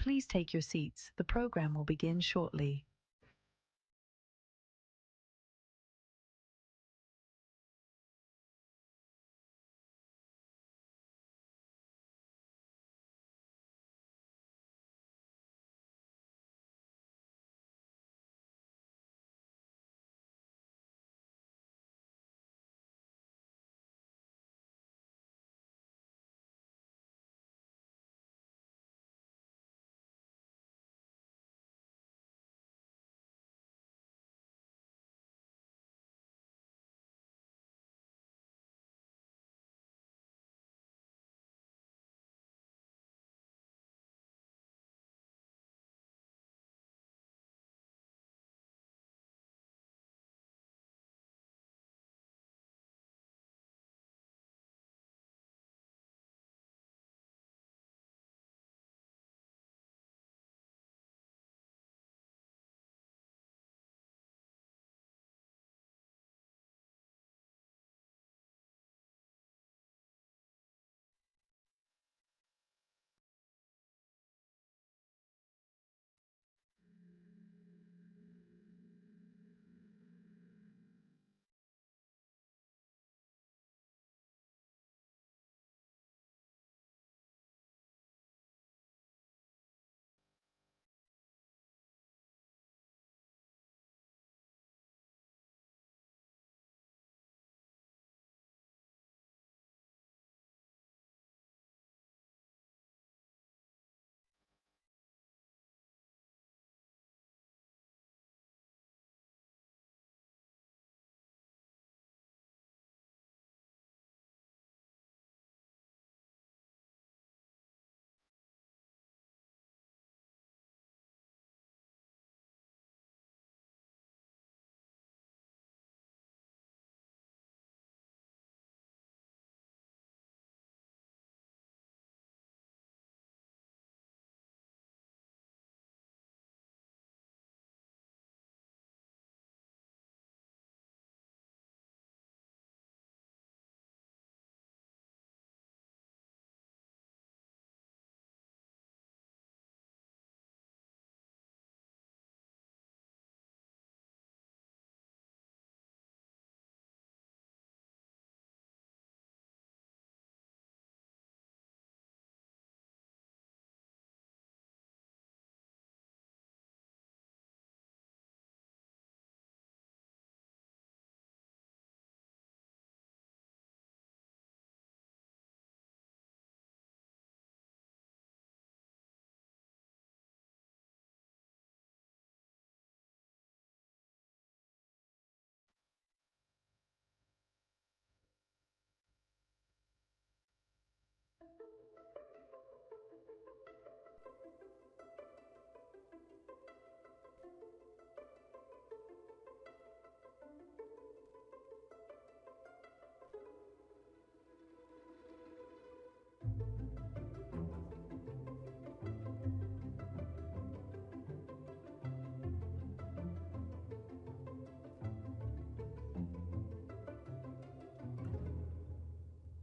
Please take your seats. The program will begin shortly.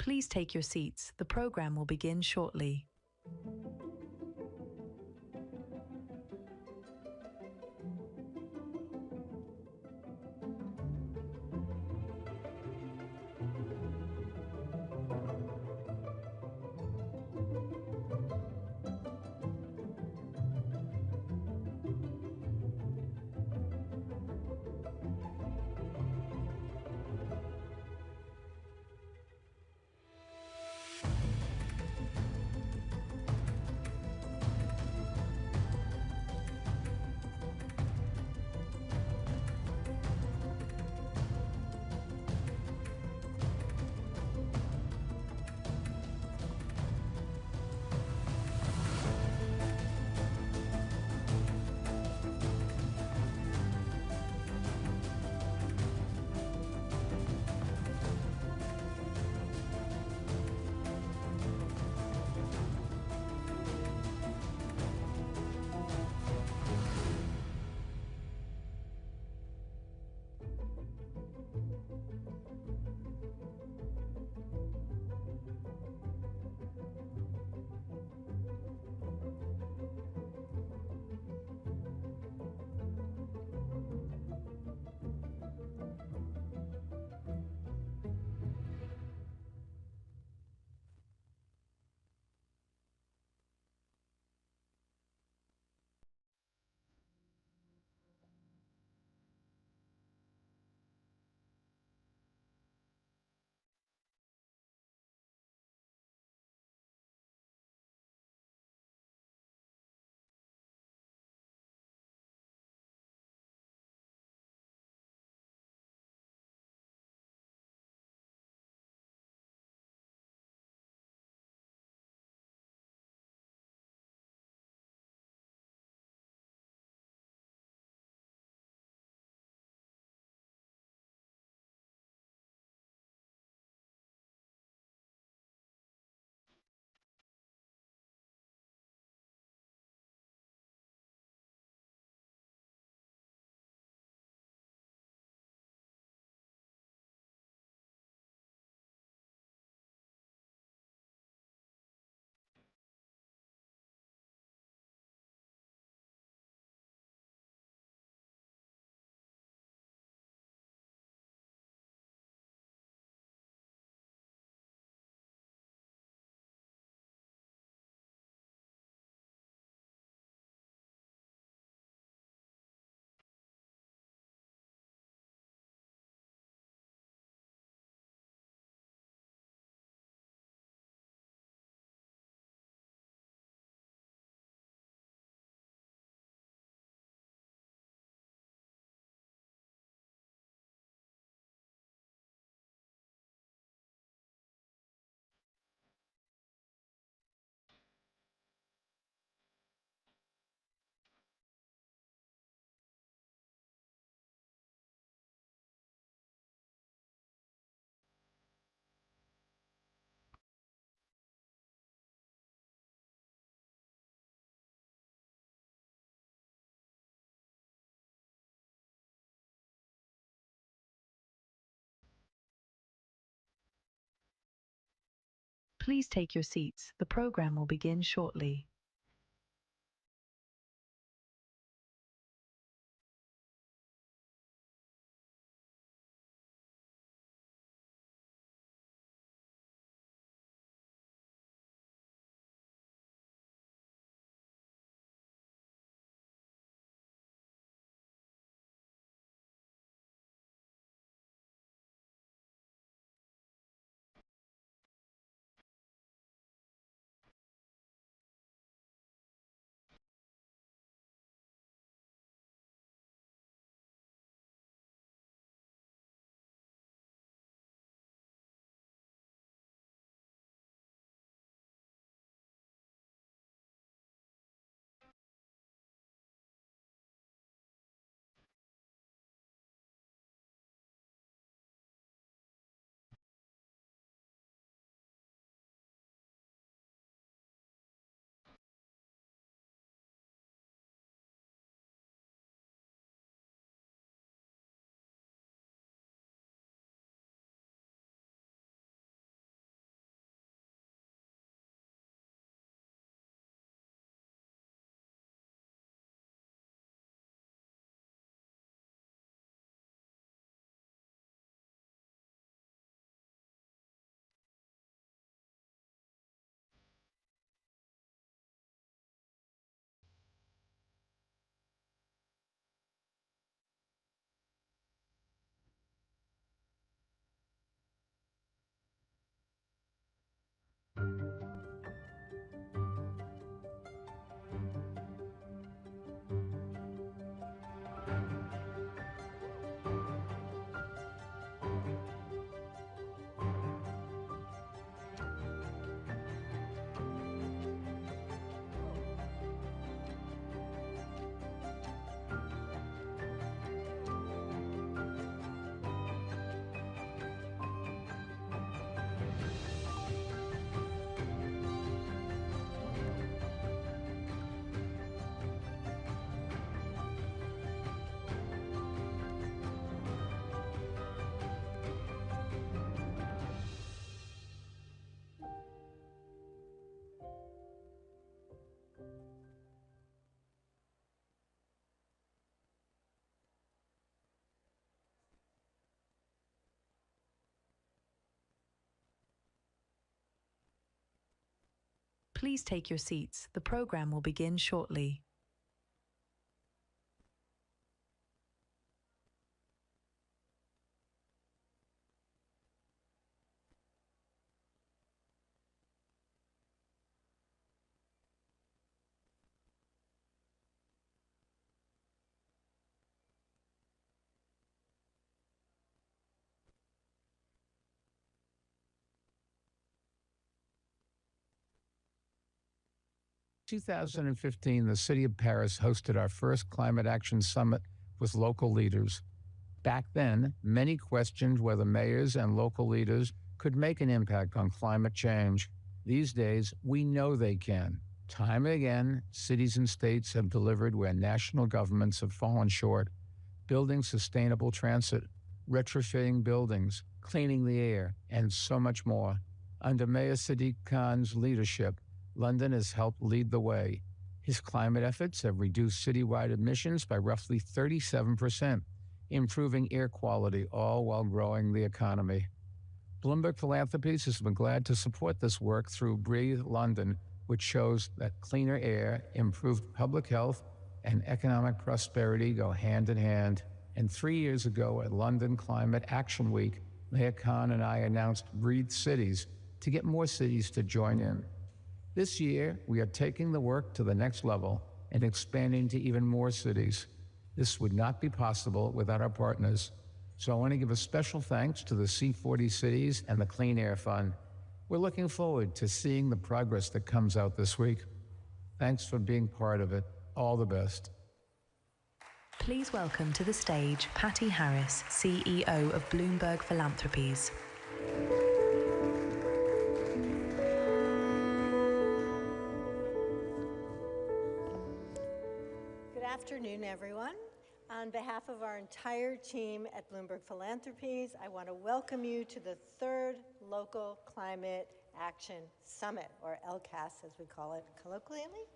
Please take your seats. The program will begin shortly. Please take your seats. The program will begin shortly. Please take your seats. The program will begin shortly. In 2015, the city of Paris hosted our first climate action summit with local leaders. Back then, many questioned whether mayors and local leaders could make an impact on climate change. These days, we know they can. Time and again, cities and states have delivered where national governments have fallen short, building sustainable transit, retrofitting buildings, cleaning the air, and so much more. Under Mayor Sadiq Khan's leadership, London has helped lead the way. His climate efforts have reduced citywide emissions by roughly 37%, improving air quality, all while growing the economy. Bloomberg Philanthropies has been glad to support this work through Breathe London, which shows that cleaner air, improved public health, and economic prosperity go hand in hand. And 3 years ago at London Climate Action Week, Mayor Khan and I announced Breathe Cities to get more cities to join in. This year, we are taking the work to the next level and expanding to even more cities. This would not be possible without our partners. So I want to give a special thanks to the C40 cities and the Clean Air Fund. We're looking forward to seeing the progress that comes out this week. Thanks for being part of it. All the best. Please welcome to the stage Patty Harris, CEO of Bloomberg Philanthropies. Good afternoon, everyone. On behalf of our entire team at Bloomberg Philanthropies, I want to welcome you to the third local climate Action Summit, or LCAS as we call it colloquially.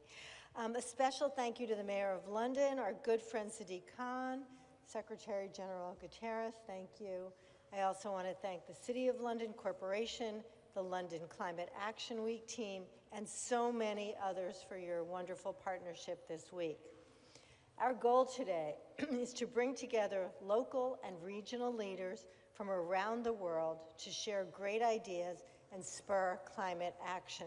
A special thank you to the Mayor of London, our good friend Sadiq Khan, Secretary General Guterres, thank you. I also want to thank the City of London Corporation, the London Climate Action Week team, and so many others for your wonderful partnership this week. Our goal today is to bring together local and regional leaders from around the world to share great ideas and spur climate action.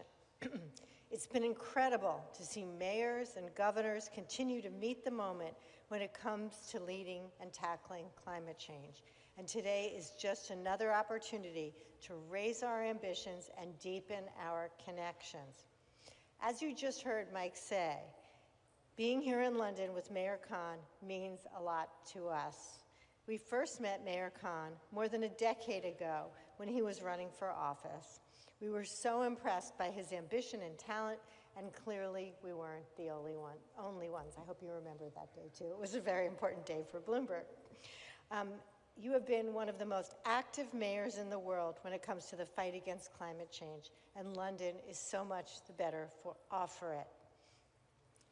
It's been incredible to see mayors and governors continue to meet the moment when it comes to leading and tackling climate change. And today is just another opportunity to raise our ambitions and deepen our connections. As you just heard Mike say, being here in London with Mayor Khan means a lot to us. We first met Mayor Khan more than a decade ago when he was running for office. We were so impressed by his ambition and talent, and clearly we weren't the only ones. I hope you remember that day too. It was a very important day for Bloomberg. You have been one of the most active mayors in the world when it comes to the fight against climate change, and London is so much the better off for it.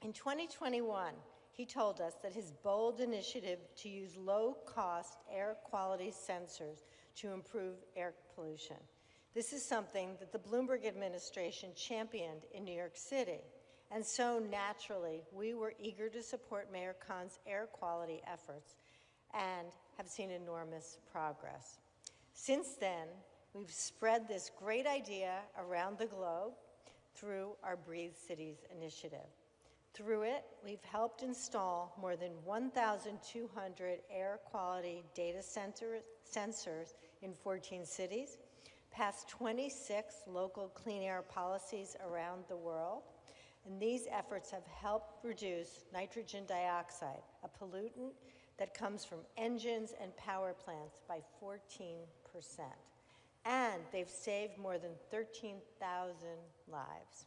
In 2021, he told us that his bold initiative to use low-cost air quality sensors to improve air pollution. This is something that the Bloomberg administration championed in New York City. And so naturally, we were eager to support Mayor Khan's air quality efforts and have seen enormous progress. Since then, we've spread this great idea around the globe through our Breathe Cities initiative. Through it, we've helped install more than 1,200 air quality data sensors in 14 cities, passed 26 local clean air policies around the world, and these efforts have helped reduce nitrogen dioxide, a pollutant that comes from engines and power plants, by 14%. And they've saved more than 13,000 lives.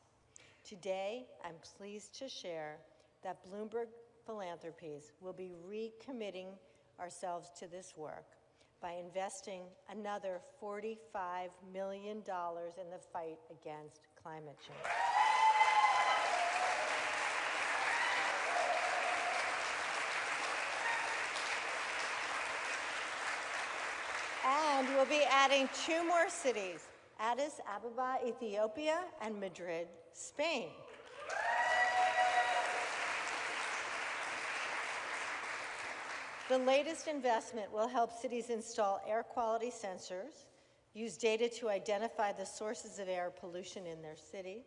Today, I'm pleased to share that Bloomberg Philanthropies will be recommitting ourselves to this work by investing another $45 million in the fight against climate change. And we'll be adding 2 more cities, Addis Ababa, Ethiopia, and Madrid, Spain. The latest investment will help cities install air quality sensors, use data to identify the sources of air pollution in their city,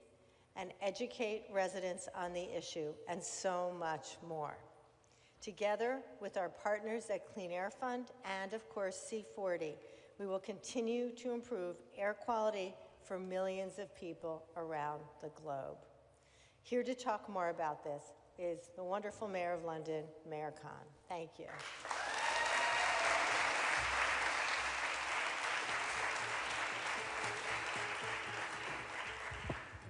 and educate residents on the issue, and so much more. Together with our partners at Clean Air Fund and, of course, C40, we will continue to improve air quality for millions of people around the globe. Here to talk more about this is the wonderful Mayor of London, Mayor Khan. Thank you.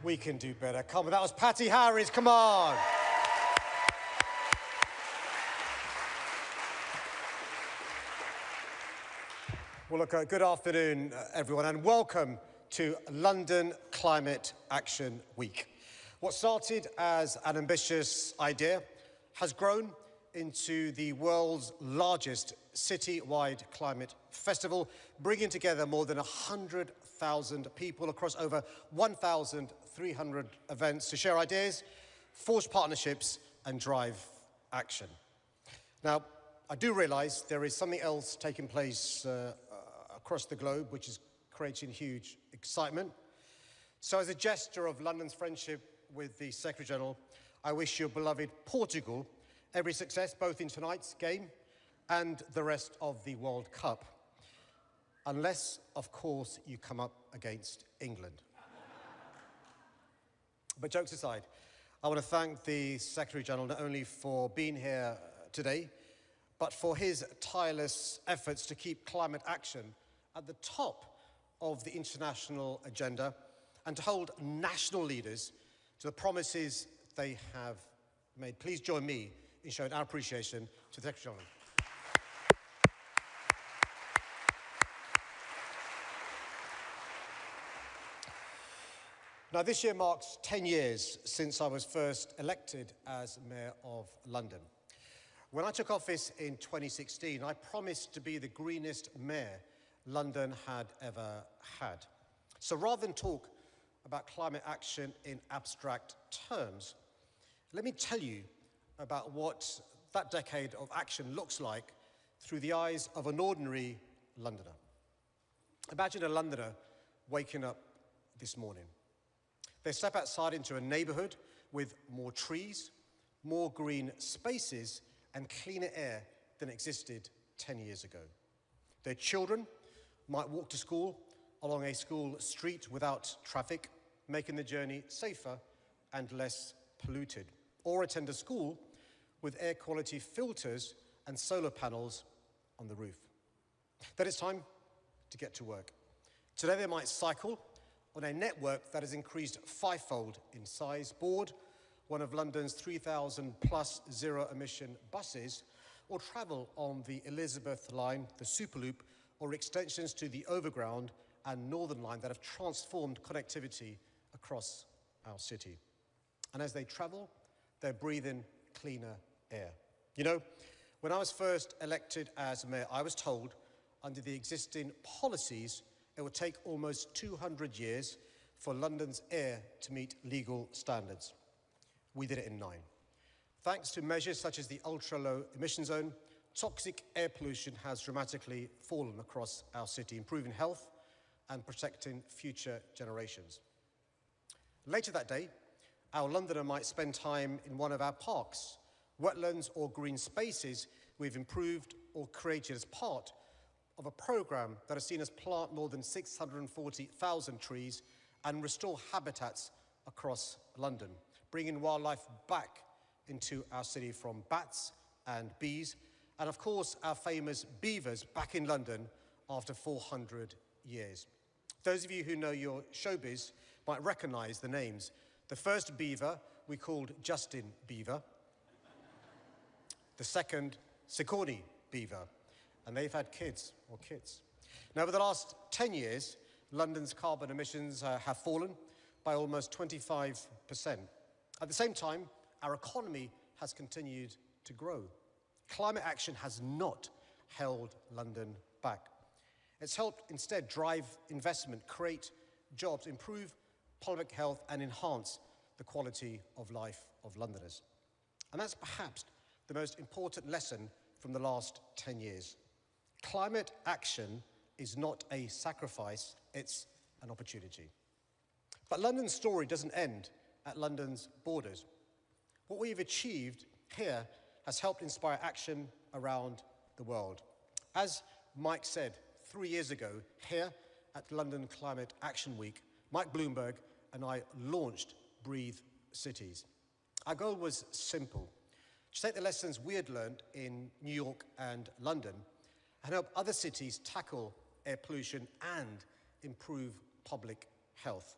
We can do better. Come on, that was Patty Harris, come on. Well, look, good afternoon, everyone, and welcome to London Climate Action Week. What started as an ambitious idea has grown into the world's largest city-wide climate festival, bringing together more than 100,000 people across over 1,300 events to share ideas, forge partnerships, and drive action. Now, I do realise there is something else taking place across the globe, which is creating huge excitement. So as a gesture of London's friendship with the Secretary-General, I wish your beloved Portugal every success, both in tonight's game and the rest of the World Cup. Unless, of course, you come up against England. But jokes aside, I want to thank the Secretary-General not only for being here today, but for his tireless efforts to keep climate action at the top of the international agenda and to hold national leaders to the promises they have made. Please join me in showing our appreciation to the Secretary-General. Now, this year marks 10 years since I was first elected as Mayor of London. When I took office in 2016, I promised to be the greenest mayor London had ever had. So rather than talk about climate action in abstract terms, let me tell you about what that decade of action looks like through the eyes of an ordinary Londoner. Imagine a Londoner waking up this morning. They step outside into a neighbourhood with more trees, more green spaces, and cleaner air than existed 10 years ago. Their children might walk to school along a school street without traffic, making the journey safer and less polluted, or attend a school with air quality filters and solar panels on the roof. Then it's time to get to work. Today they might cycle on a network that has increased fivefold in size, board one of London's 3,000 plus zero-emission buses, or travel on the Elizabeth line, the Superloop, or extensions to the Overground and Northern line that have transformed connectivity across our city. And as they travel, they're breathing cleaner air. You know, when I was first elected as mayor, I was told under the existing policies, it would take almost 200 years for London's air to meet legal standards. We did it in 9. Thanks to measures such as the ultra-low emission zone, toxic air pollution has dramatically fallen across our city, improving health and protecting future generations. Later that day, our Londoner might spend time in one of our parks, wetlands or green spaces we've improved or created as part of a programme that has seen us plant more than 640,000 trees and restore habitats across London, bringing wildlife back into our city from bats and bees, and of course our famous beavers back in London after 400 years. Those of you who know your showbiz might recognise the names. The first beaver we called Justin Beaver, the second Sigourney Beaver, and they've had kids or kits. Now, over the last 10 years, London's carbon emissions have fallen by almost 25%. At the same time, our economy has continued to grow. Climate action has not held London back. It's helped instead drive investment, create jobs, improve public health, and enhance the quality of life of Londoners. And that's perhaps the most important lesson from the last 10 years. Climate action is not a sacrifice, it's an opportunity. But London's story doesn't end at London's borders. What we've achieved here has helped inspire action around the world. As Mike said 3 years ago, here at London Climate Action Week, Mike Bloomberg and I launched Breathe Cities. Our goal was simple: to take the lessons we had learned in New York and London and help other cities tackle air pollution and improve public health.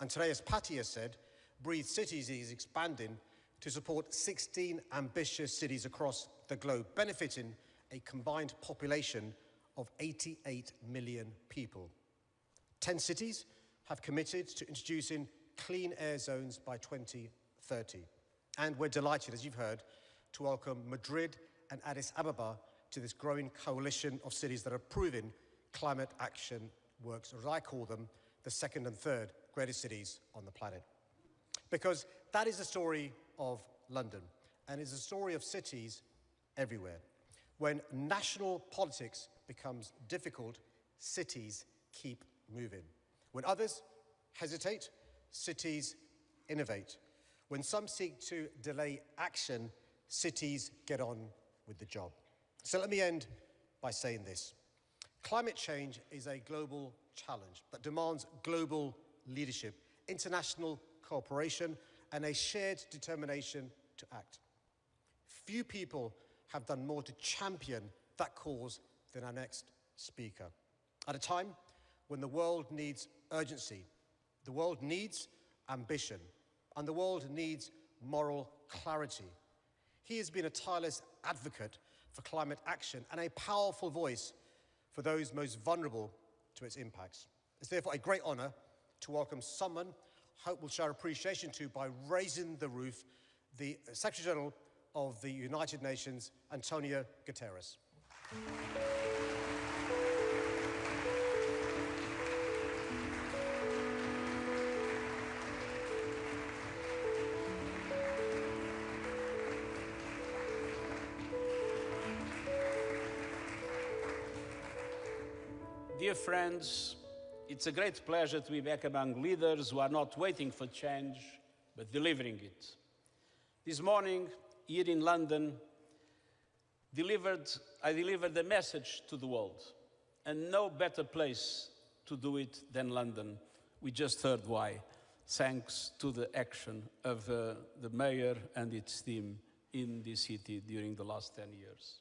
And today, as Patty has said, Breathe Cities is expanding to support 16 ambitious cities across the globe, benefiting a combined population of 88 million people. 10 cities have committed to introducing clean air zones by 2030. And we're delighted, as you've heard, to welcome Madrid and Addis Ababa to this growing coalition of cities that are proving climate action works, or as I call them, the second and third greatest cities on the planet. Because that is the story of London, and is a story of cities everywhere. When national politics becomes difficult, cities keep moving. When others hesitate, cities innovate. When some seek to delay action, cities get on with the job. So let me end by saying this. Climate change is a global challenge that demands global leadership, international cooperation, and a shared determination to act. Few people have done more to champion that cause than our next speaker. At a time when the world needs urgency, the world needs ambition, and the world needs moral clarity, he has been a tireless advocate for climate action and a powerful voice for those most vulnerable to its impacts. It's therefore a great honour to welcome someone hope will show appreciation to by raising the roof the Secretary General of the United Nations, António Guterres. Dear friends, it's a great pleasure to be back among leaders who are not waiting for change, but delivering it. This morning, here in London, I delivered a message to the world, and no better place to do it than London. We just heard why, thanks to the action of the mayor and its team in this city during the last 10 years.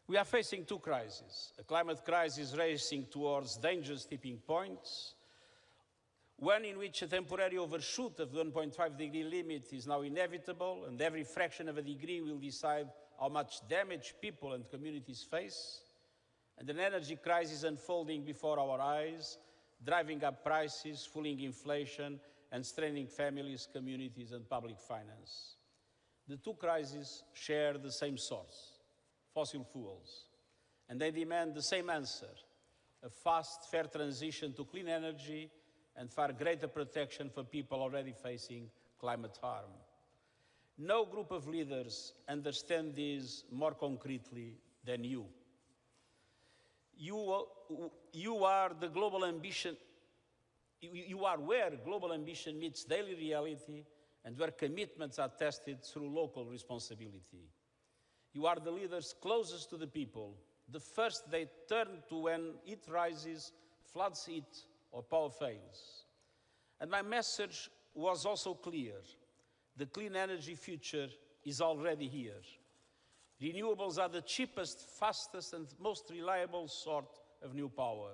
We are facing two crises, a climate crisis racing towards dangerous tipping points, one in which a temporary overshoot of the 1.5 degree limit is now inevitable, and every fraction of a degree will decide how much damage people and communities face, and an energy crisis unfolding before our eyes, driving up prices, fueling inflation, and straining families, communities, and public finance. The two crises share the same source: fossil fuels, and they demand the same answer: a fast, fair transition to clean energy and far greater protection for people already facing climate harm. No group of leaders understand this more concretely than you. You are the global ambition. You are where global ambition meets daily reality and where commitments are tested through local responsibility. You are the leaders closest to the people, the first they turn to when heat rises, floods hit, or power fails. And my message was also clear: the clean energy future is already here. Renewables are the cheapest, fastest, and most reliable sort of new power.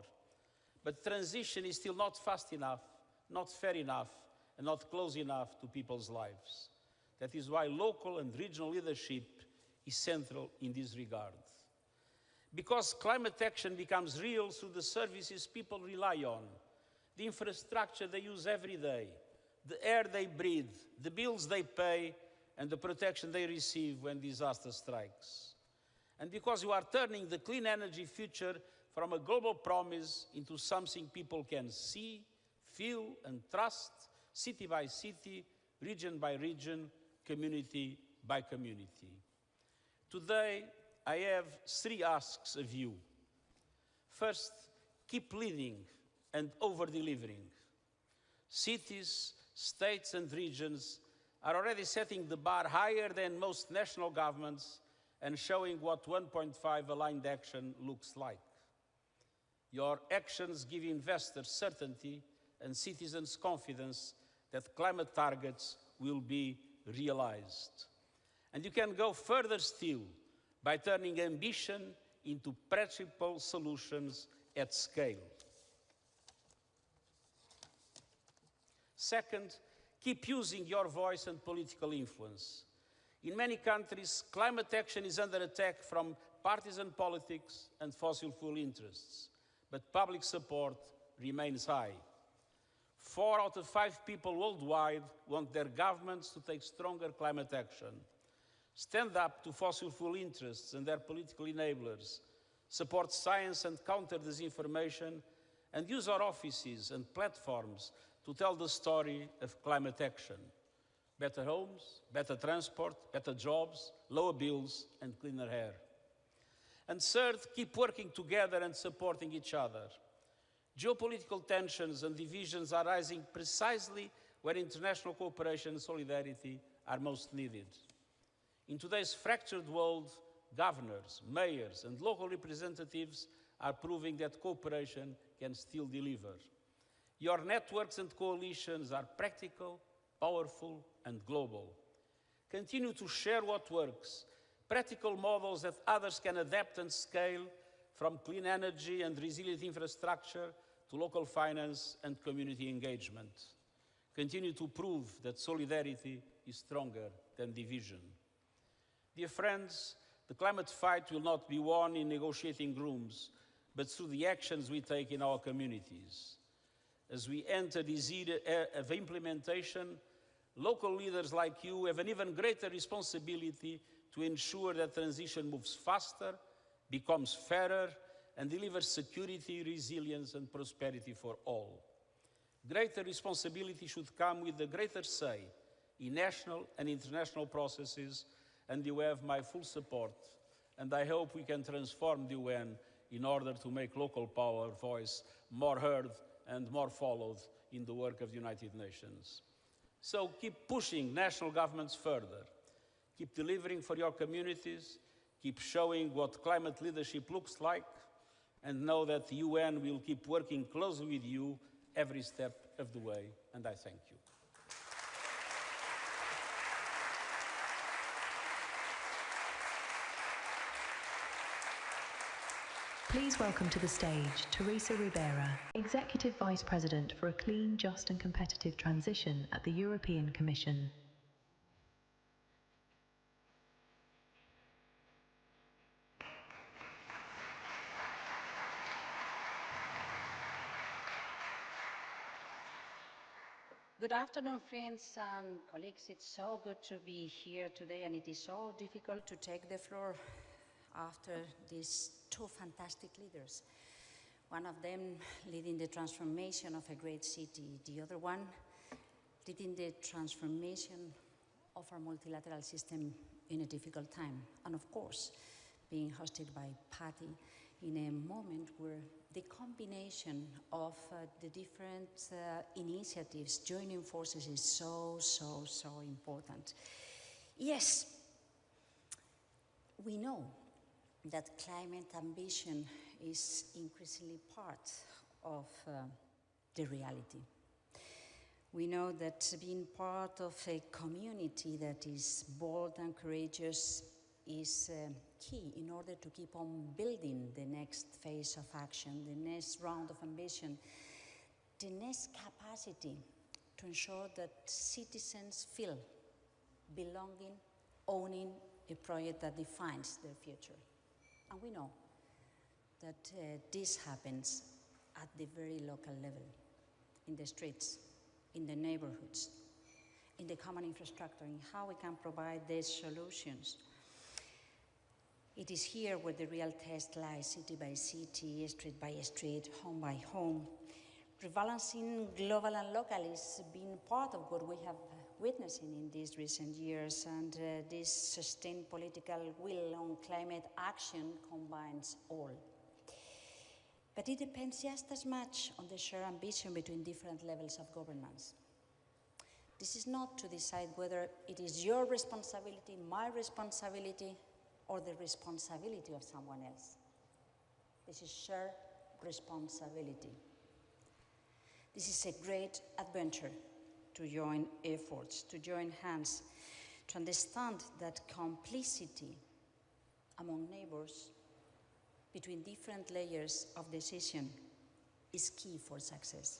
But transition is still not fast enough, not fair enough, and not close enough to people's lives. That is why local and regional leadership is central in this regard. Because climate action becomes real through the services people rely on, the infrastructure they use every day, the air they breathe, the bills they pay, and the protection they receive when disaster strikes. And because you are turning the clean energy future from a global promise into something people can see, feel, and trust, city by city, region by region, community by community. Today, I have three asks of you. First, keep leading and over-delivering. Cities, states, and regions are already setting the bar higher than most national governments and showing what 1.5 aligned action looks like. Your actions give investors certainty and citizens confidence that climate targets will be realized. And you can go further still by turning ambition into practical solutions at scale. Second, keep using your voice and political influence. In many countries, climate action is under attack from partisan politics and fossil fuel interests, but public support remains high. 4 out of 5 people worldwide want their governments to take stronger climate action. Stand up to fossil fuel interests and their political enablers, support science and counter disinformation, and use our offices and platforms to tell the story of climate action. Better homes, better transport, better jobs, lower bills, and cleaner air. And third, keep working together and supporting each other. Geopolitical tensions and divisions are rising precisely where international cooperation and solidarity are most needed. In today's fractured world, governors, mayors, and local representatives are proving that cooperation can still deliver. Your networks and coalitions are practical, powerful, and global. Continue to share what works, practical models that others can adapt and scale, from clean energy and resilient infrastructure to local finance and community engagement. Continue to prove that solidarity is stronger than division. Dear friends, the climate fight will not be won in negotiating rooms, but through the actions we take in our communities. As we enter this era of implementation, local leaders like you have an even greater responsibility to ensure that transition moves faster, becomes fairer, and delivers security, resilience, and prosperity for all. Greater responsibility should come with a greater say in national and international processes, and you have my full support. And I hope we can transform the UN in order to make local power voice more heard and more followed in the work of the United Nations. So keep pushing national governments further. Keep delivering for your communities. Keep showing what climate leadership looks like. And know that the UN will keep working closely with you every step of the way. And I thank you. Please welcome to the stage Teresa Ribera, Executive Vice President for a Clean, Just and Competitive Transition at the European Commission. Good afternoon, friends and colleagues. It's so good to be here today, and it is so difficult to take the floor after these two fantastic leaders. One of them leading the transformation of a great city, the other one leading the transformation of our multilateral system in a difficult time. And of course, being hosted by Patty in a moment where the combination of the different initiatives joining forces is so important. Yes, we know that climate ambition is increasingly part of the reality. We know that being part of a community that is bold and courageous is key in order to keep on building the next phase of action, the next round of ambition, the next capacity to ensure that citizens feel belonging, owning a project that defines their future. And we know that this happens at the very local level, in the streets, in the neighborhoods, in the common infrastructure, in how we can provide these solutions. It is here where the real test lies, city by city, street by street, home by home. Rebalancing global and local is being part of what we have witnessing in these recent years, and this sustained political will on climate action combines all. But it depends just as much on the shared ambition between different levels of governance. This is not to decide whether it is your responsibility, my responsibility, or the responsibility of someone else. This is shared responsibility. This is a great adventure to join efforts, to join hands, to understand that complicity among neighbors between different layers of decision is key for success.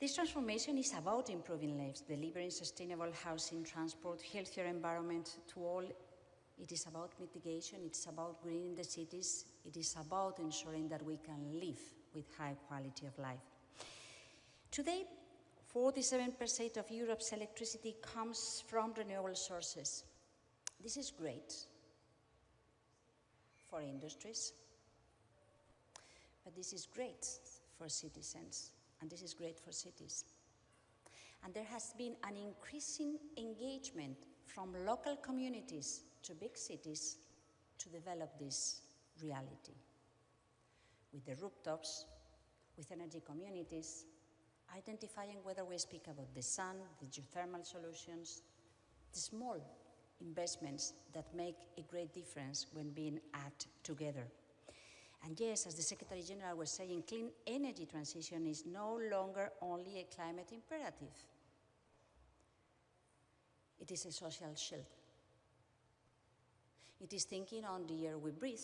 This transformation is about improving lives, delivering sustainable housing, transport, healthier environment to all. It is about mitigation, it's about greening the cities, it is about ensuring that we can live with high quality of life. Today, 47% of Europe's electricity comes from renewable sources. This is great for industries, but this is great for citizens, and this is great for cities. And there has been an increasing engagement from local communities to big cities to develop this reality. With the rooftops, with energy communities, identifying whether we speak about the sun, the geothermal solutions, the small investments that make a great difference when being added together. And yes, as the Secretary General was saying, clean energy transition is no longer only a climate imperative. It is a social shield. It is thinking on the air we breathe.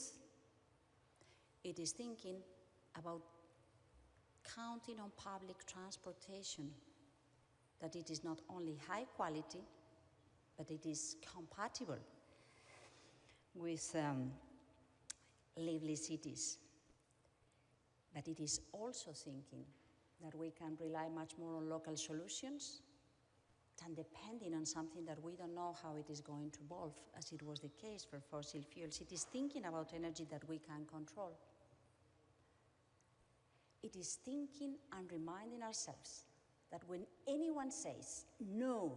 It is thinking about counting on public transportation, that it is not only high quality, but it is compatible with lively cities. But it is also thinking that we can rely much more on local solutions than depending on something that we don't know how it is going to evolve, as it was the case for fossil fuels. It is thinking about energy that we can control. It is thinking and reminding ourselves that when anyone says, no,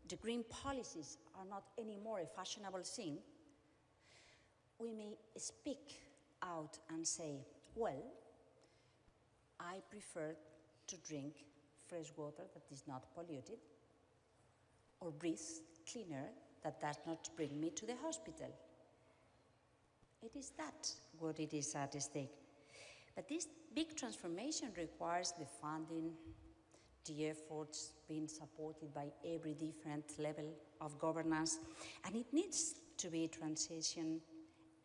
the green policies are not anymore a fashionable thing, we may speak out and say, well, I prefer to drink fresh water that is not polluted, or breathe clean air that does not bring me to the hospital. It is that what it is at stake. But this big transformation requires the funding, the efforts being supported by every different level of governance, and it needs to be transitioned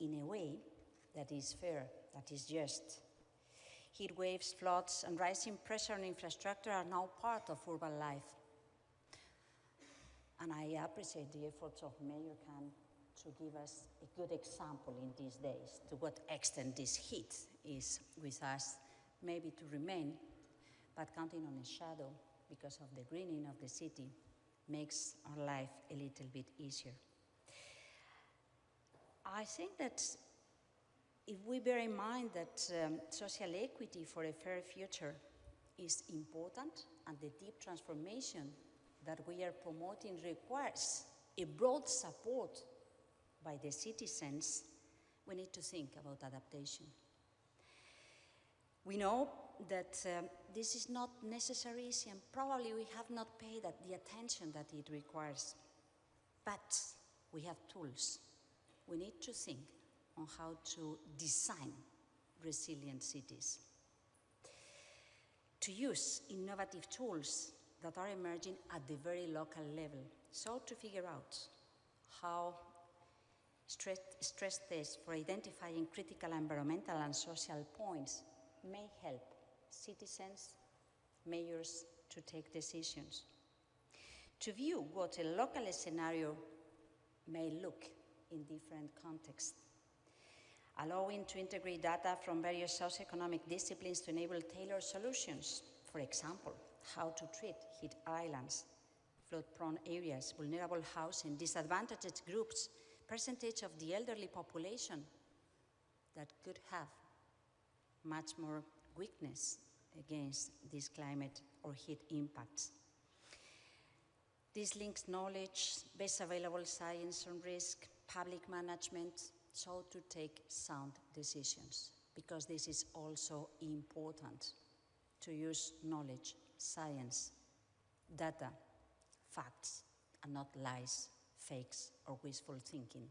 in a way that is fair, that is just. Heat waves, floods, and rising pressure on infrastructure are now part of urban life. And I appreciate the efforts of Mayor Khan to give us a good example in these days to what extent this heat is with us, maybe to remain, but counting on a shadow because of the greening of the city makes our life a little bit easier. I think that if we bear in mind that social equity for a fair future is important, and the deep transformation that we are promoting requires a broad support by the citizens, we need to think about adaptation. We know that this is not necessarily easy, and probably we have not paid the attention that it requires, but we have tools. We need to think on how to design resilient cities, to use innovative tools that are emerging at the very local level, so to figure out how stress tests for identifying critical environmental and social points may help citizens, mayors to take decisions, to view what a local scenario may look in different contexts, allowing to integrate data from various socioeconomic disciplines to enable tailored solutions. For example, how to treat heat islands, flood-prone areas, vulnerable housing, disadvantaged groups, percentage of the elderly population that could have much more weakness against these climate or heat impacts. This links knowledge, best available science on risk, public management, so to take sound decisions, because this is also important, to use knowledge, science, data, facts, and not lies, fakes, or wishful thinking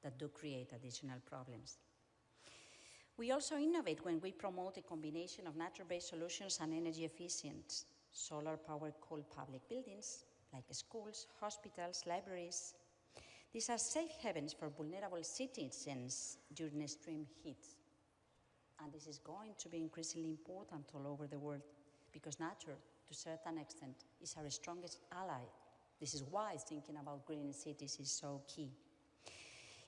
that do create additional problems. We also innovate when we promote a combination of nature-based solutions and energy-efficient solar-powered cool public buildings, like schools, hospitals, libraries. These are safe havens for vulnerable citizens during extreme heat. And this is going to be increasingly important all over the world, because nature, to a certain extent, is our strongest ally. This is why thinking about green cities is so key.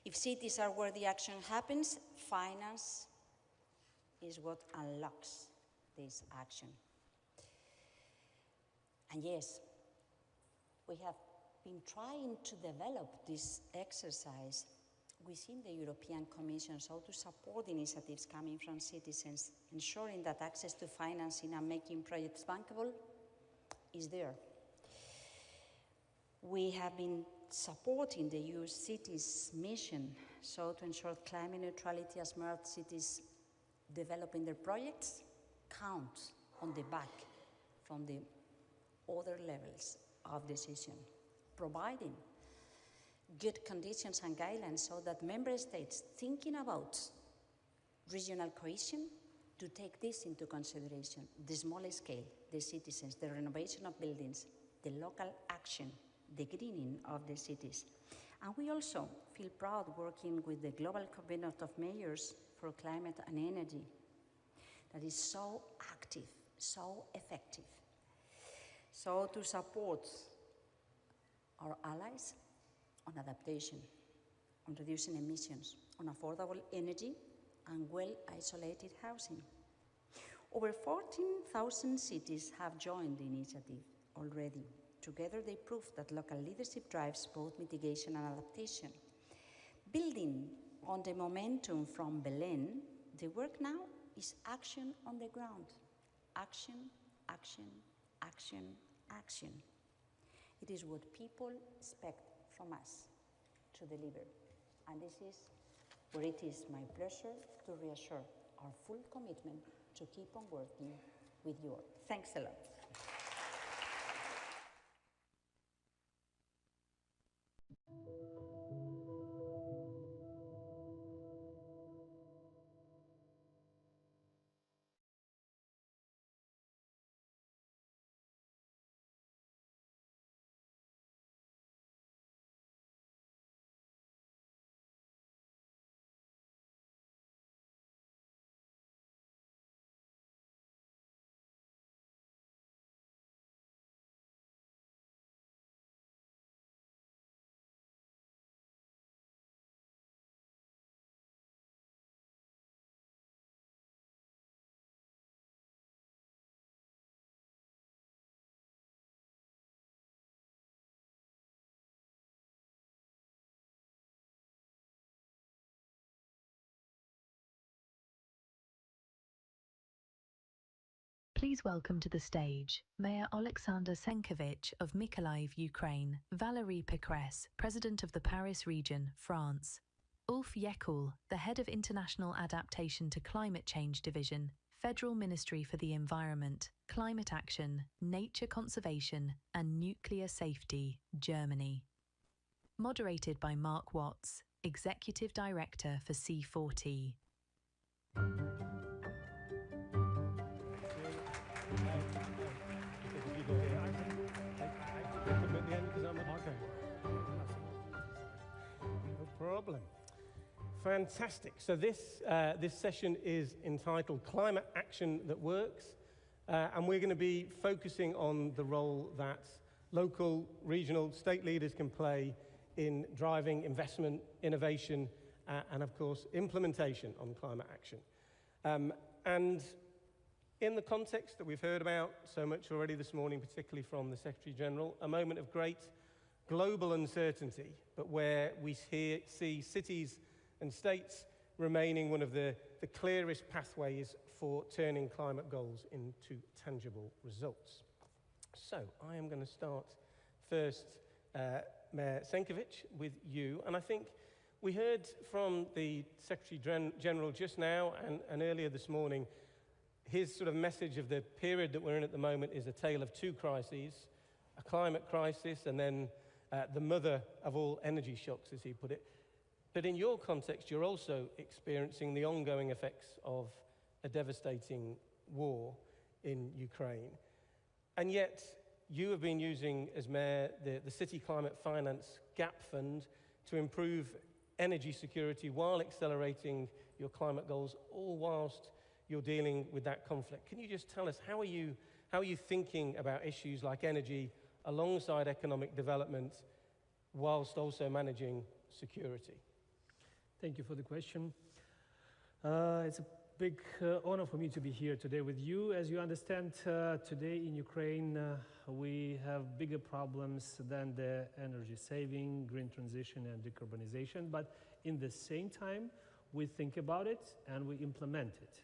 If cities are where the action happens, finance is what unlocks this action. And yes, we have been trying to develop this exercise within the European Commission, so to support initiatives coming from citizens, ensuring that access to financing and making projects bankable is there. We have been supporting the EU cities mission, so to ensure climate neutrality as smart cities developing their projects count on the back from the other levels of decision, providing good conditions and guidelines so that member states thinking about regional cohesion to take this into consideration, the small scale, the citizens, the renovation of buildings, the local action, the greening of the cities. And we also feel proud working with the Global Covenant of Mayors for Climate and Energy that is so active, so effective. So to support our allies on adaptation, on reducing emissions, on affordable energy and well-isolated housing. Over 14,000 cities have joined the initiative already. Together, they prove that local leadership drives both mitigation and adaptation. Building on the momentum from Belém, the work now is action on the ground. Action, action, action, action. It is what people expect from us to deliver. And this is where it is my pleasure to reassure our full commitment to keep on working with you all. Thanks a lot. Please welcome to the stage Mayor Alexander Senkovich of Mykolaiv, Ukraine, Valérie Pécresse, President of the Paris region, France, Ulf Yekul, the Head of International Adaptation to Climate Change Division, Federal Ministry for the Environment, Climate Action, Nature Conservation and Nuclear Safety, Germany. Moderated by Mark Watts, Executive Director for C4T. No problem. Fantastic. So this session is entitled Climate Action That Works, and we're going to be focusing on the role that local, regional, state leaders can play in driving investment, innovation, and of course, implementation on climate action. And in the context that we've heard about so much already this morning, particularly from the Secretary General, a moment of great global uncertainty, but where we see cities and states remaining one of the clearest pathways for turning climate goals into tangible results. So I am going to start first, Mayor Senkovich, with you. And I think we heard from the Secretary General just now and earlier this morning, his sort of message of the period that we're in at the moment is a tale of two crises, a climate crisis and then the mother of all energy shocks, as he put it. But in your context, you're also experiencing the ongoing effects of a devastating war in Ukraine. And yet, you have been using, as Mayor, the City Climate Finance Gap Fund to improve energy security while accelerating your climate goals, all whilst you're dealing with that conflict. Can you just tell us, how are you thinking about issues like energy alongside economic development whilst also managing security? Thank you for the question. It's a big honor for me to be here today with you. As you understand, today in Ukraine, we have bigger problems than the energy saving, green transition and decarbonization, but in the same time, we think about it and we implement it.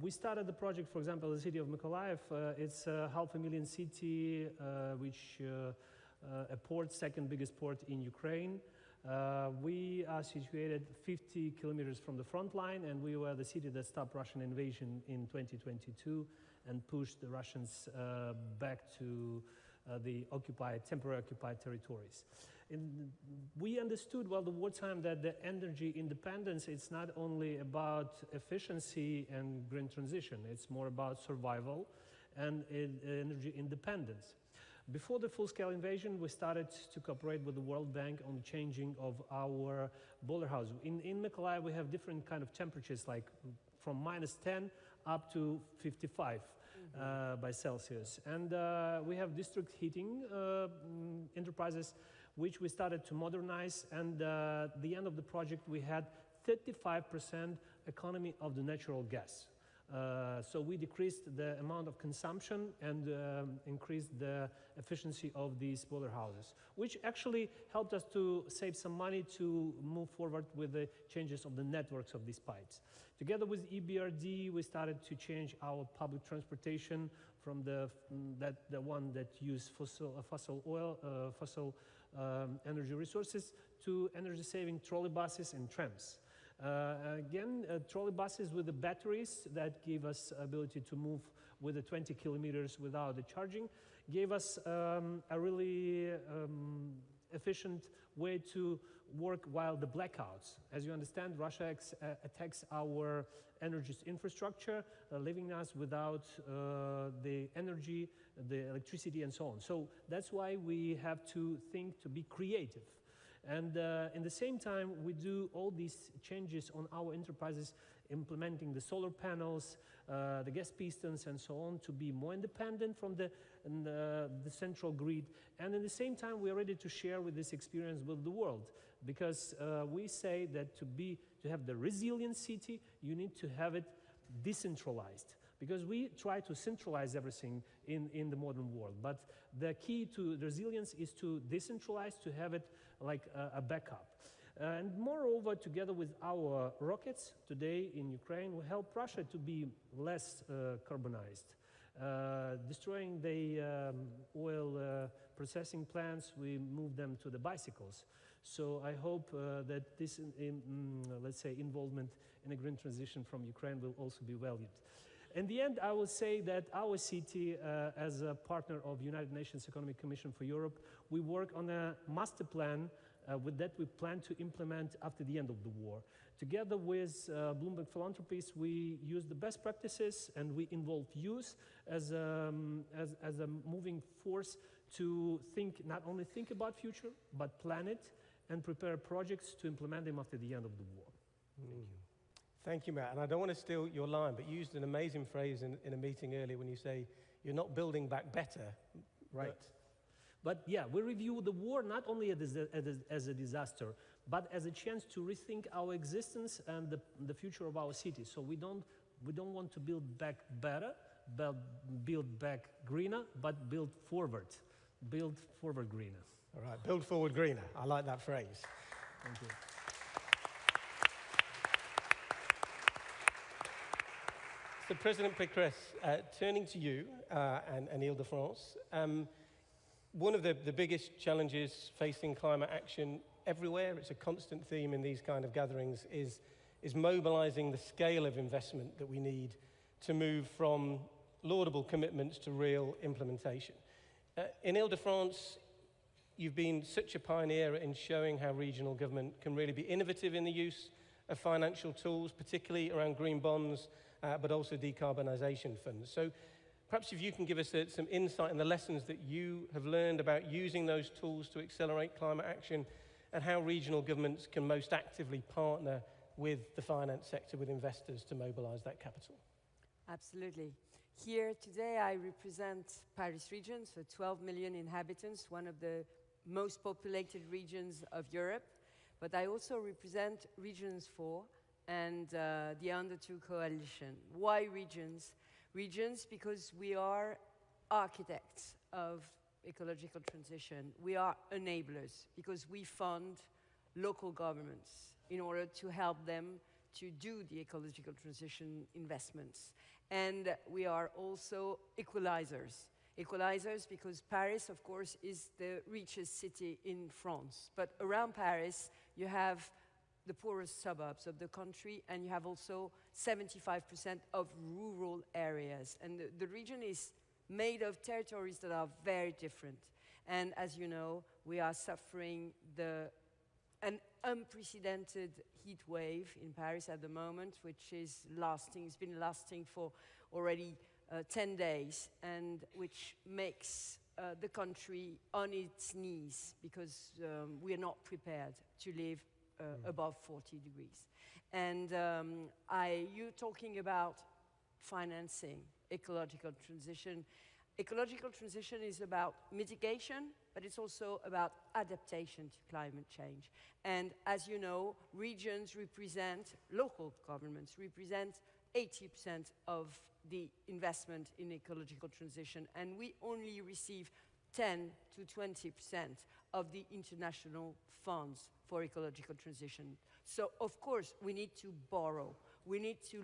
We started the project, for example, the city of Mykolaiv. It's a 500,000 city, which a port, second biggest port in Ukraine. We are situated 50 kilometers from the front line, and we were the city that stopped Russian invasion in 2022 and pushed the Russians back to the temporary occupied territories. We understood, well, the wartime, that the energy independence, it's not only about efficiency and green transition, it's more about survival and energy independence. Before the full-scale invasion, we started to cooperate with the World Bank on the changing of our boiler house. In Mykolaiv, we have different kind of temperatures, like from -10 up to 55 by Celsius. And we have district heating enterprises, which we started to modernize. And at the end of the project, we had 35% economy of the natural gas. So we decreased the amount of consumption and increased the efficiency of these boiler houses, which actually helped us to save some money to move forward with the changes of the networks of these pipes. Together with EBRD, we started to change our public transportation from the one that use fossil energy resources to energy-saving trolley buses and trams. Again, trolley buses with the batteries that gave us ability to move with the 20 kilometers without the charging, gave us a really efficient way to work while the blackouts. As you understand, Russia attacks our energy infrastructure, leaving us without the energy, the electricity, and so on. So that's why we have to think to be creative. And in the same time, we do all these changes on our enterprises, implementing the solar panels, the gas pistons, and so on, to be more independent from the central grid. And at the same time, we are ready to share with this experience with the world, because we say that to have the resilient city, you need to have it decentralized. Because we try to centralize everything in the modern world. But the key to resilience is to decentralize, to have it like a backup. And moreover, together with our rockets today in Ukraine, we help Russia to be less carbonized. Destroying the oil processing plants, we move them to the bicycles. So I hope that this, let's say, involvement in a green transition from Ukraine will also be valued. In the end, I will say that our city, as a partner of United Nations Economic Commission for Europe, we work on a master plan with that we plan to implement after the end of the war. Together with Bloomberg Philanthropies, we use the best practices and we involve youth as a moving force to not only think about future, but plan it and prepare projects to implement them after the end of the war. Thank you. Thank you, Matt. And I don't want to steal your line, but you used an amazing phrase in a meeting earlier when you say, you're not building back better. Right. But yeah, we review the war not only as a disaster, but as a chance to rethink our existence and the future of our city. So we don't want to build back better, build back greener, but build forward greener. All right, build forward greener. I like that phrase. Thank you. So President Pécresse, turning to you and Ile-de-France, one of the biggest challenges facing climate action everywhere, it's a constant theme in these kind of gatherings, is mobilizing the scale of investment that we need to move from laudable commitments to real implementation. In Ile-de-France, you've been such a pioneer in showing how regional government can really be innovative in the use of financial tools, particularly around green bonds, but also decarbonisation funds. So perhaps if you can give us some insight in the lessons that you have learned about using those tools to accelerate climate action and how regional governments can most actively partner with the finance sector, with investors to mobilise that capital. Absolutely. Here today I represent Paris region, so 12 million inhabitants, one of the most populated regions of Europe, but I also represent Regions 4 and the Under2 coalition. Why regions? Regions because we are architects of ecological transition. We are enablers because we fund local governments in order to help them to do the ecological transition investments. And we are also equalizers. Equalizers because Paris, of course, is the richest city in France. But around Paris, you have the poorest suburbs of the country, and you have also 75% of rural areas. And the region is made of territories that are very different. And as you know, we are suffering an unprecedented heat wave in Paris at the moment, which is lasting. It's been lasting for already 10 days, and which makes the country on its knees because we are not prepared to live above 40 degrees. And you're talking about financing ecological transition. ecological transition is about mitigation, but it's also about adaptation to climate change. And as you know, regions represent, local governments represent 80% of the investment in ecological transition, and we only receive 10 to 20% of the international funds for ecological transition. So, of course, we need to borrow. We need to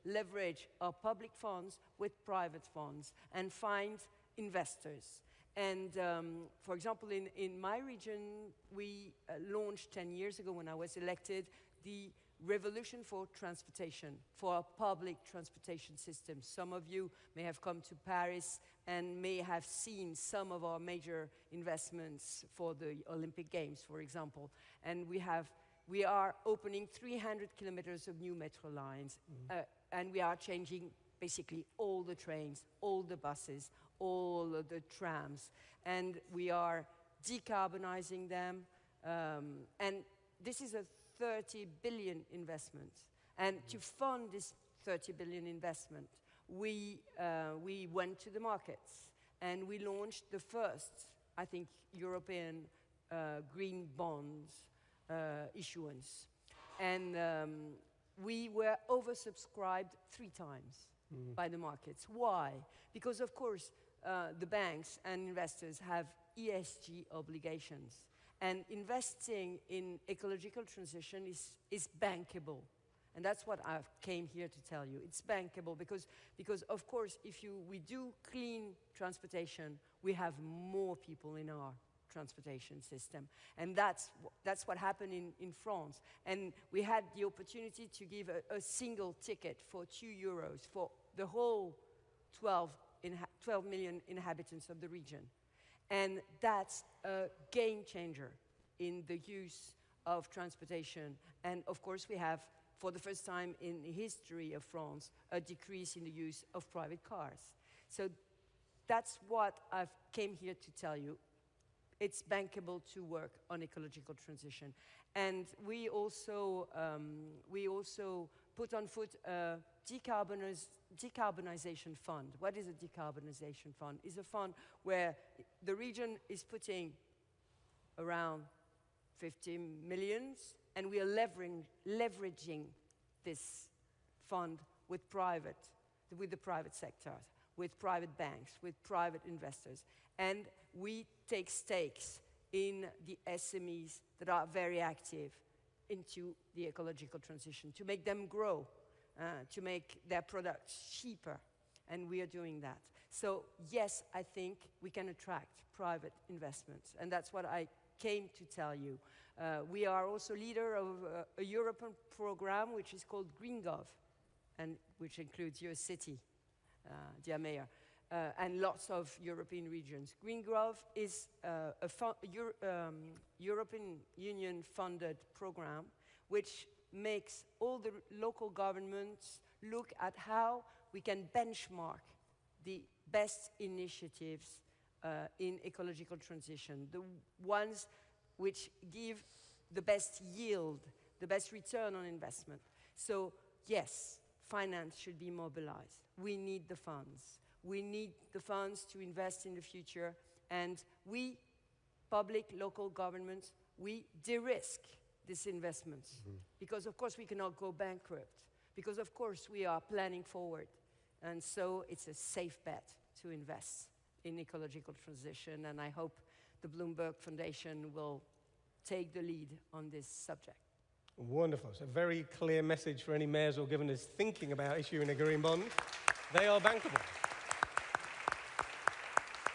leverage our public funds with private funds and find investors. And for example, in my region, we launched 10 years ago when I was elected, the revolution for transportation, for a public transportation system. Some of you may have come to Paris and may have seen some of our major investments for the Olympic Games, for example. And we are opening 300 kilometers of new metro lines, and we are changing basically all the trains, all the buses, all of the trams, and we are decarbonizing them. And this is a 30 billion investment. And to fund this 30 billion investment, we went to the markets and we launched the first, I think, European green bonds issuance. And we were oversubscribed 3 times by the markets. Why? Because, of course, the banks and investors have ESG obligations. And investing in ecological transition is bankable. And that's what I came here to tell you. It's bankable because of course, if we do clean transportation, we have more people in our transportation system. And that's what happened in France. And we had the opportunity to give a single ticket for €2 for the whole 12 million inhabitants of the region. And that's a game changer in the use of transportation. And of course, we have, for the first time in the history of France, a decrease in the use of private cars. So that's what I came here to tell you. It's bankable to work on ecological transition. And we also put on foot a decarbonization fund. What is a decarbonization fund? It's a fund where the region is putting around 50 million, and we are leveraging this fund with the private sector, with private banks, with private investors. And we take stakes in the SMEs that are very active into the ecological transition, to make them grow, to make their products cheaper, and we are doing that. So yes, I think we can attract private investments, and that's what I came to tell you. We are also leader of a European program which is called GreenGov, and which includes your city, dear Mayor, and lots of European regions. GreenGov is a European Union-funded program which makes all the local governments look at how we can benchmark the best initiatives in ecological transition, the ones which give the best yield, the best return on investment. So yes, finance should be mobilized. We need the funds. We need the funds to invest in the future, and we, public, local governments, we de-risk these investments. Because of course we cannot go bankrupt, because of course we are planning forward, and so it's a safe bet to invest in ecological transition, and I hope the Bloomberg Foundation will take the lead on this subject. Wonderful. It's a very clear message for any mayors or governors thinking about issuing a green bond. They are bankable.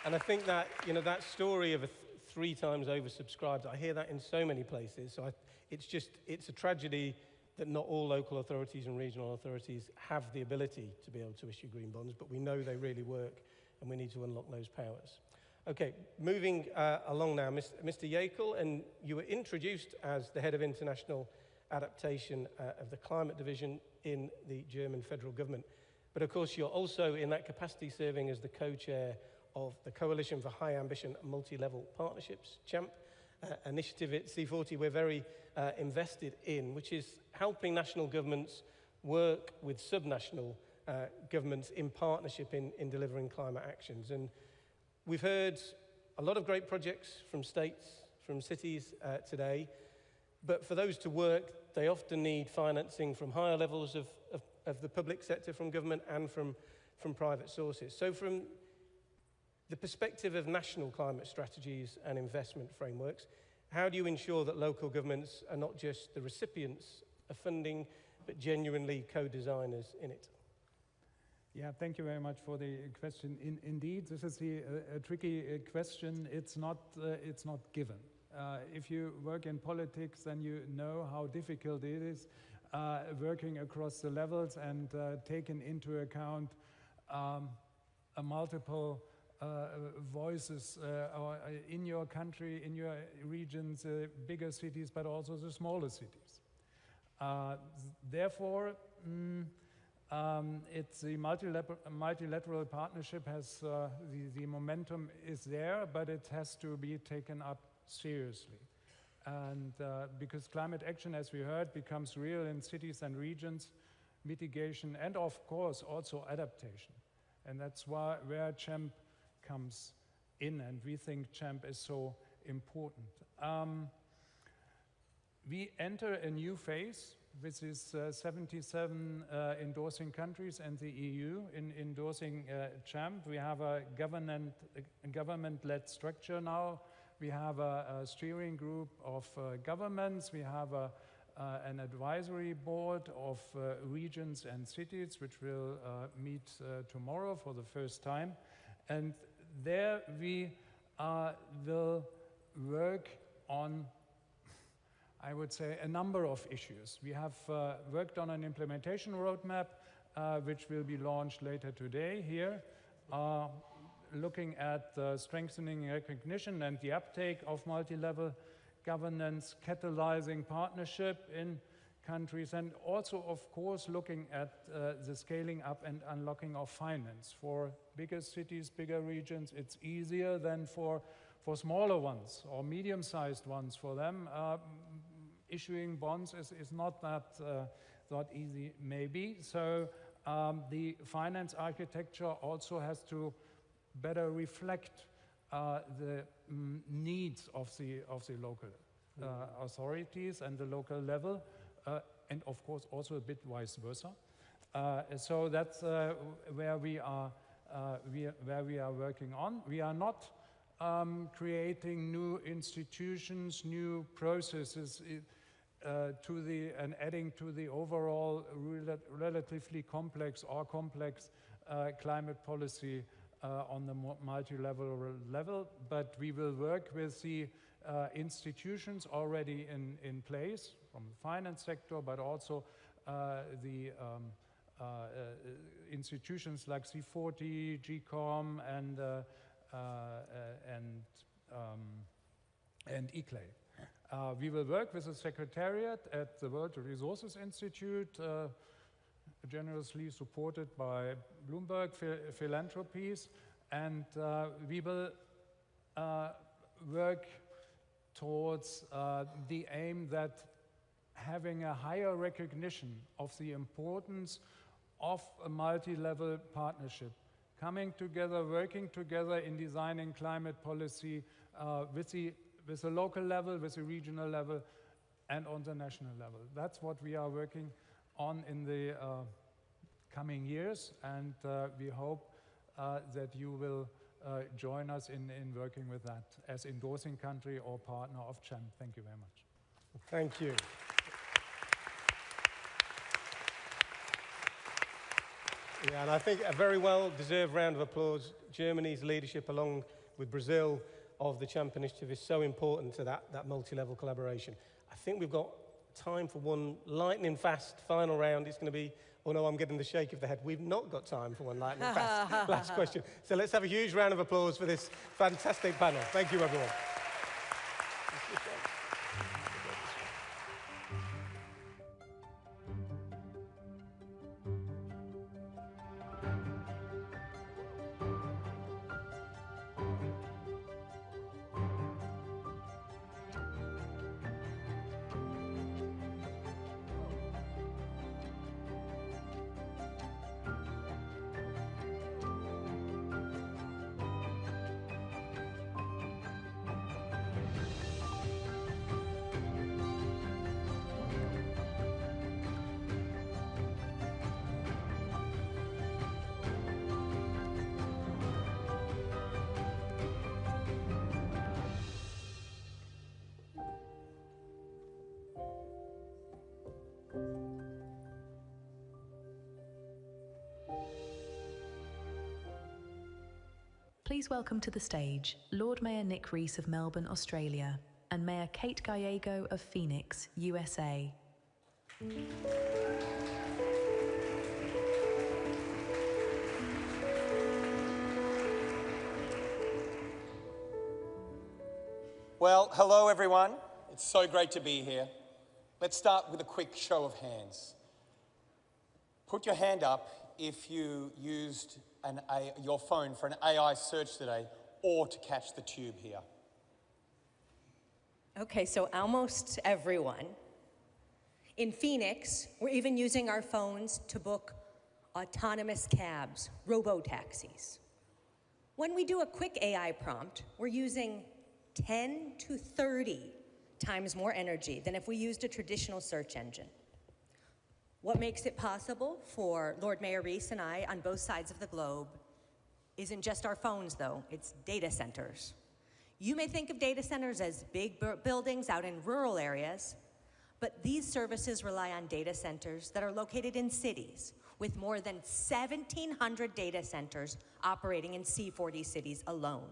And I think that, that story of 3 times oversubscribed, I hear that in so many places. So it's a tragedy that not all local authorities and regional authorities have the ability to be able to issue green bonds, but we know they really work, and we need to unlock those powers. Okay, moving along now, Mr. Jekyll, and you were introduced as the head of international adaptation of the climate division in the German federal government. But of course, you're also in that capacity serving as the co-chair of the Coalition for High Ambition Multi-Level Partnerships, CHAMP, initiative at C40 we're very invested in, which is helping national governments work with subnational governments in partnership in delivering climate actions. And we've heard a lot of great projects from states, from cities today, but for those to work, they often need financing from higher levels of the public sector, from government and from private sources. So from the perspective of national climate strategies and investment frameworks, how do you ensure that local governments are not just the recipients of funding, but genuinely co-designers in it? Yeah, thank you very much for the question. Indeed, this is a tricky question. It's not given. If you work in politics, then you know how difficult it is working across the levels and taking into account multiple voices in your country, in your regions, bigger cities, but also the smaller cities. Therefore, it's the multilateral partnership has the momentum is there, but it has to be taken up seriously. And because climate action, as we heard, becomes real in cities and regions, mitigation and of course also adaptation. And that's where CHAMP comes in, and we think CHAMP is so important. We enter a new phase with these 77 endorsing countries and the EU in endorsing CHAMP. We have a government-led structure now. We have a steering group of governments. We have an advisory board of regions and cities, which will meet tomorrow for the first time. And there we will work on, I would say, a number of issues. We have worked on an implementation roadmap, which will be launched later today here, looking at strengthening recognition and the uptake of multi-level governance, catalyzing partnership in countries, and also, of course, looking at the scaling up and unlocking of finance. For bigger cities, bigger regions, it's easier than for smaller ones or medium-sized ones. For them, issuing bonds is not that easy, maybe. So the finance architecture also has to better reflect the needs of the local authorities and the local level, and of course also a bit vice versa. So that's where we are working on. We are not creating new institutions, new processes and adding to the overall relatively complex climate policy on the multi-level level, but we will work with the institutions already in place from the finance sector, but also the institutions like C40, GCOM, and ICLEI. We will work with the Secretariat at the World Resources Institute, generously supported by Bloomberg Philanthropies, and we will work towards the aim that having a higher recognition of the importance of a multi-level partnership, coming together, working together in designing climate policy with the local level, with the regional level, and on the national level. That's what we are working on in the coming years, and we hope that you will join us in working with that as endorsing country or partner of CHAMP. Thank you very much. Thank you. Yeah, and I think a very well-deserved round of applause. Germany's leadership, along with Brazil, of the CHAMP initiative is so important to that multi-level collaboration. I think we've got time for one lightning-fast final round. It's going to be, oh no, I'm getting the shake of the head. We've not got time for one lightning-fast last question. So let's have a huge round of applause for this fantastic panel. Thank you, everyone. Please welcome to the stage Lord Mayor Nick Rees of Melbourne, Australia, and Mayor Kate Gallego of Phoenix, USA. Well, hello everyone. It's so great to be here. Let's start with a quick show of hands. Put your hand up if you used your phone for an AI search today or to catch the tube here. Okay, so almost everyone. In Phoenix, we're even using our phones to book autonomous cabs, robo-taxis. When we do a quick AI prompt, we're using 10 to 30 times more energy than if we used a traditional search engine. What makes it possible for Lord Mayor Rees and I on both sides of the globe isn't just our phones, though, it's data centers. You may think of data centers as big buildings out in rural areas, but these services rely on data centers that are located in cities, with more than 1,700 data centers operating in C40 cities alone.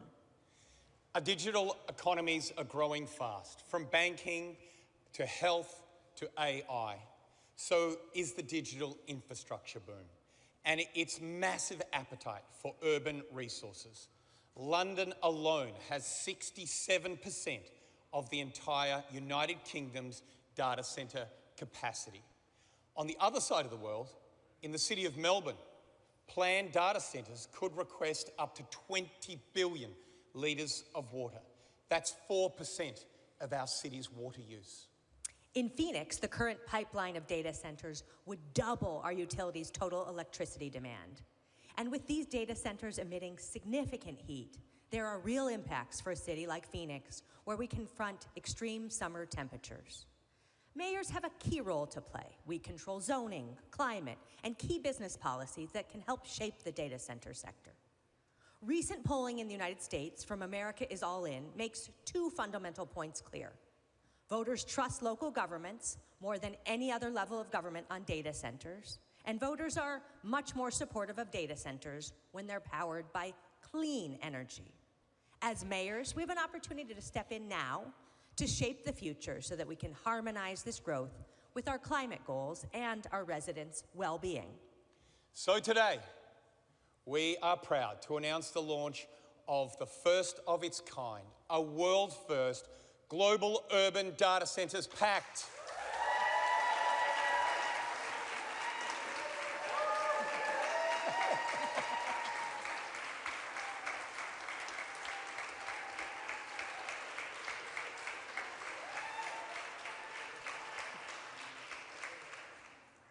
Our digital economies are growing fast, from banking to health to AI. So is the digital infrastructure boom and its massive appetite for urban resources. London alone has 67% of the entire United Kingdom's data centre capacity. On the other side of the world, in the city of Melbourne, planned data centres could request up to 20 billion litres of water. That's 4% of our city's water use. In Phoenix, the current pipeline of data centers would double our utility's total electricity demand. And with these data centers emitting significant heat, there are real impacts for a city like Phoenix, where we confront extreme summer temperatures. Mayors have a key role to play. We control zoning, climate, and key business policies that can help shape the data center sector. Recent polling in the United States from America is All In makes two fundamental points clear. Voters trust local governments more than any other level of government on data centers, and voters are much more supportive of data centers when they're powered by clean energy. As mayors, we have an opportunity to step in now to shape the future so that we can harmonize this growth with our climate goals and our residents' well-being. So today, we are proud to announce the launch of the first of its kind, a world-first Global Urban Data Centres Pact.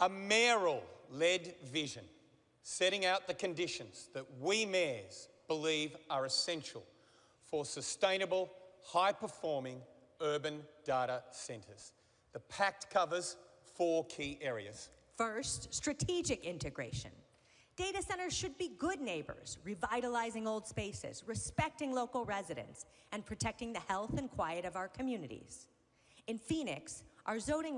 A mayoral-led vision setting out the conditions that we mayors believe are essential for sustainable, high-performing urban data centres. The pact covers 4 key areas. First, strategic integration. Data centers should be good neighbors, revitalizing old spaces, respecting local residents, and protecting the health and quiet of our communities. In Phoenix, our zoning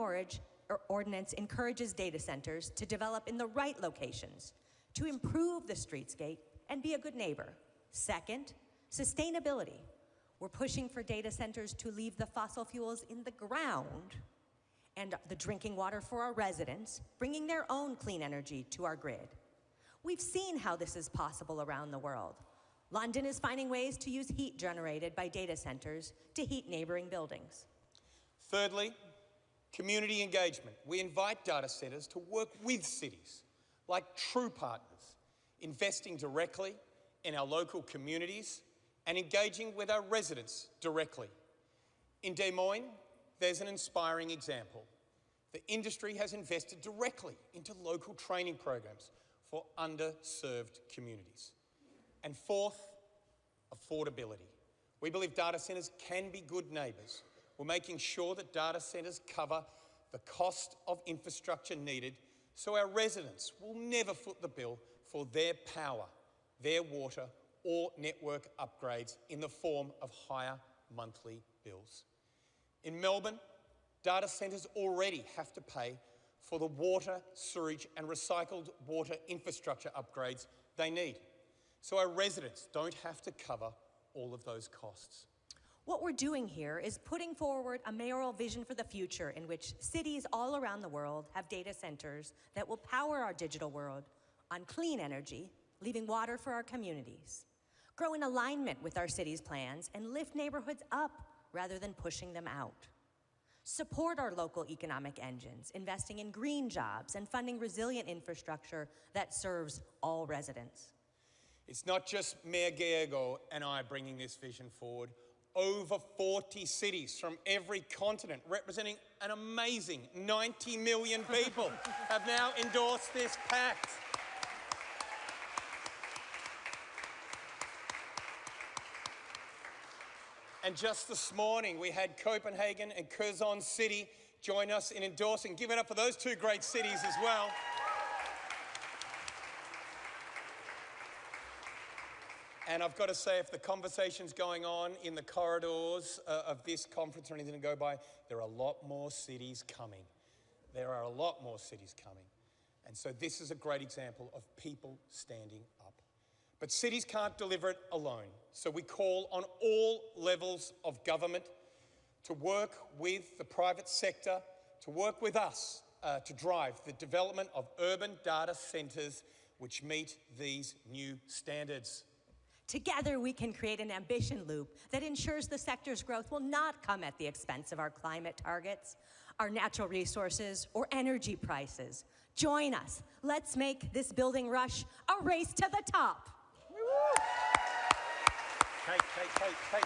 ordinance encourages data centers to develop in the right locations, to improve the streetscape and be a good neighbor. Second, sustainability. We're pushing for data centers to leave the fossil fuels in the ground and the drinking water for our residents, bringing their own clean energy to our grid. We've seen how this is possible around the world. London is finding ways to use heat generated by data centers to heat neighboring buildings. Thirdly, community engagement. We invite data centres to work with cities like true partners, investing directly in our local communities and engaging with our residents directly. In Des Moines, there's an inspiring example. The industry has invested directly into local training programs for underserved communities. And fourth, affordability. We believe data centres can be good neighbours. We're making sure that data centres cover the cost of infrastructure needed so our residents will never foot the bill for their power, their water, or network upgrades in the form of higher monthly bills. In Melbourne, data centres already have to pay for the water, sewage and recycled water infrastructure upgrades they need. so our residents don't have to cover all of those costs. What we're doing here is putting forward a mayoral vision for the future in which cities all around the world have data centers that will power our digital world on clean energy, leaving water for our communities, grow in alignment with our city's plans, and lift neighborhoods up rather than pushing them out. Support our local economic engines, investing in green jobs and funding resilient infrastructure that serves all residents. It's not just Mayor Gallego and I bringing this vision forward. Over 40 cities from every continent, representing an amazing 90 million people, have now endorsed this pact. And just this morning, we had Copenhagen and Curzon City join us in endorsing. Give it up for those two great cities as well. And I've got to say, if the conversation's going on in the corridors of this conference or anything to go by, there are a lot more cities coming. There are a lot more cities coming. And so this is a great example of people standing up. But cities can't deliver it alone. So we call on all levels of government to work with the private sector, to work with us to drive the development of urban data centres which meet these new standards. Together, we can create an ambition loop that ensures the sector's growth will not come at the expense of our climate targets, our natural resources, or energy prices. Join us. Let's make this building rush a race to the top. Kate.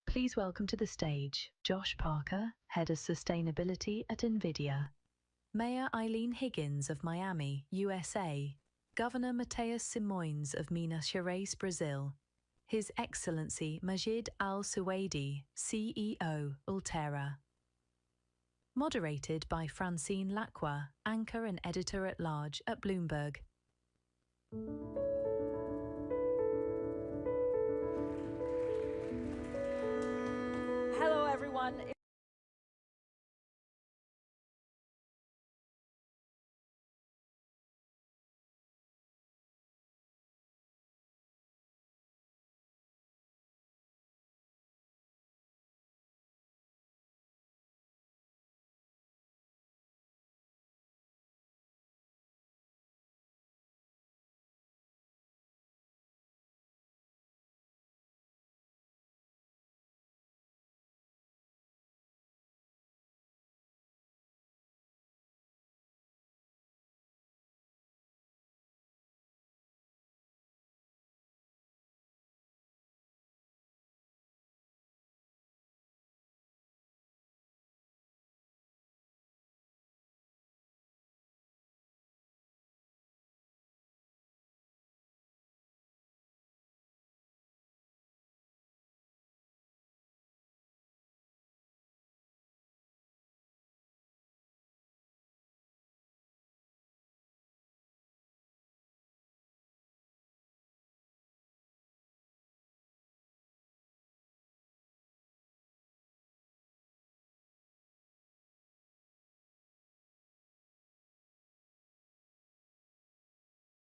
Please welcome to the stage Josh Parker, Head of Sustainability at NVIDIA, Mayor Eileen Higgins of Miami, USA, Governor Mateus Simões of Minas Gerais, Brazil, His Excellency Majid Al-Suwaidi, CEO, Ultera. Moderated by Francine Lacroix, Anchor and Editor-at-Large at Bloomberg. Hello, everyone.